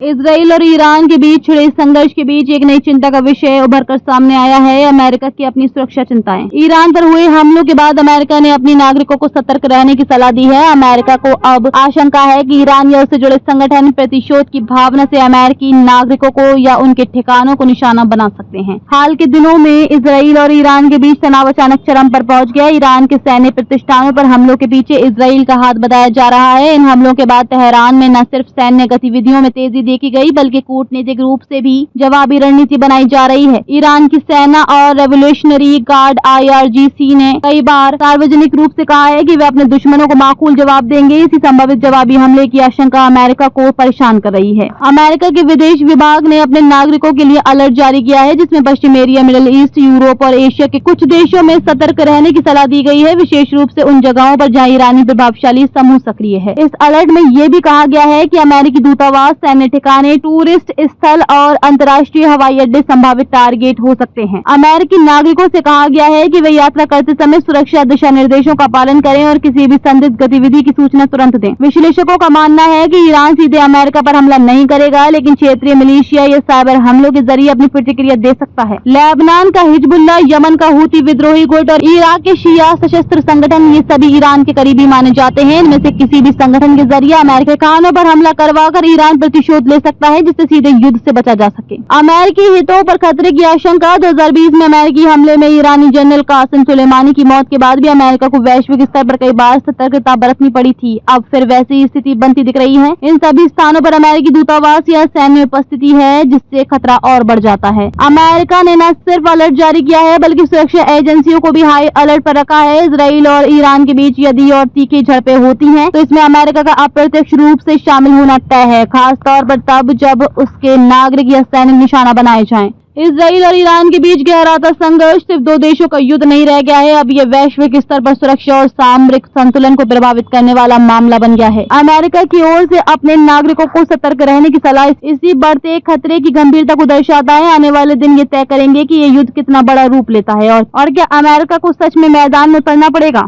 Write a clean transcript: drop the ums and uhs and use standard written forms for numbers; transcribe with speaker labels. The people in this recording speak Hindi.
Speaker 1: इजराइल और ईरान के बीच छिड़े संघर्ष के बीच एक नई चिंता का विषय उभर कर सामने आया है, अमेरिका की अपनी सुरक्षा चिंताएं। ईरान पर हुए हमलों के बाद अमेरिका ने अपने नागरिकों को सतर्क रहने की सलाह दी है। अमेरिका को अब आशंका है कि ईरान या उससे जुड़े संगठन प्रतिशोध की भावना से अमेरिकी नागरिकों को या उनके ठिकानों को निशाना बना सकते हैं। हाल के दिनों में इजराइल और ईरान के बीच तनाव अचानक चरम पर पहुंच गया। ईरान के सैन्य प्रतिष्ठानों पर हमलों के पीछे इजराइल का हाथ बताया जा रहा है। इन हमलों के बाद तेहरान में न सिर्फ सैन्य गतिविधियों में तेजी देखी गई बल्कि कूटनीतिक रूप से भी जवाबी रणनीति बनाई जा रही है। ईरान की सेना और रेवोल्यूशनरी गार्ड IRGC ने कई बार सार्वजनिक रूप से कहा है कि वे अपने दुश्मनों को माकूल जवाब देंगे। इसी संभावित जवाबी हमले की आशंका अमेरिका को परेशान कर रही है। अमेरिका के विदेश विभाग ने अपने नागरिकों के लिए अलर्ट जारी किया है, जिसमें पश्चिम एरिया, मिडिल ईस्ट, यूरोप और एशिया के कुछ देशों में सतर्क रहने की सलाह दी गई है, विशेष रूप से उन जगहों पर जहां ईरानी प्रभावशाली समूह सक्रिय है। इस अलर्ट में ये भी कहा गया है कि अमेरिकी दूतावास, सैन्य ठिकाने, टूरिस्ट स्थल और अंतर्राष्ट्रीय हवाई अड्डे संभावित टारगेट हो सकते हैं। अमेरिकी नागरिकों से कहा गया है कि वे यात्रा करते समय सुरक्षा दिशा निर्देशों का पालन करें और किसी भी संदिग्ध गतिविधि की सूचना तुरंत दें। विश्लेषकों का मानना है कि ईरान सीधे अमेरिका पर हमला नहीं करेगा, लेकिन क्षेत्रीय मिलिशिया या साइबर हमलों के जरिए अपनी प्रतिक्रिया दे सकता है। लेबनान का हिजबुल्लाह, यमन का हूती विद्रोही गुट और इराक के शिया सशस्त्र संगठन, ये सभी ईरान के करीबी माने जाते हैं। इनमें से किसी भी संगठन के जरिए अमेरिका कानों पर हमला करवाकर ईरान प्रतिशोध ले सकता है, जिससे सीधे युद्ध से बचा जा सके। अमेरिकी हितों पर खतरे की आशंका। 2020 में अमेरिकी हमले में ईरानी जनरल कासिम सुलेमानी की मौत के बाद भी अमेरिका को वैश्विक स्तर पर कई बार सतर्कता बरतनी पड़ी थी। अब फिर वैसी स्थिति बनती दिख रही है। इन सभी स्थानों पर अमेरिकी दूतावास या सैन्य उपस्थिति है, जिससे खतरा और बढ़ जाता है। अमेरिका ने न सिर्फ अलर्ट जारी किया है बल्कि सुरक्षा एजेंसियों को भी हाई अलर्ट पर रखा है। इजराइल और ईरान के बीच यदि और तीखी झड़पें होती हैं, तो इसमें अमेरिका का अप्रत्यक्ष रूप से शामिल होना तय है, खास तौर पर तब जब उसके नागरिक या सैनिक निशाना बनाए जाएं। इजराइल और ईरान के बीच गहराता संघर्ष सिर्फ दो देशों का युद्ध नहीं रह गया है, अब ये वैश्विक स्तर पर सुरक्षा और सामरिक संतुलन को प्रभावित करने वाला मामला बन गया है। अमेरिका की ओर से अपने नागरिकों को सतर्क रहने की सलाह इसी बढ़ते खतरे की गंभीरता को दर्शाता है। आने वाले दिन ये तय करेंगे कि ये युद्ध कितना बड़ा रूप लेता है और क्या अमेरिका को सच में मैदान में उतरना पड़ेगा।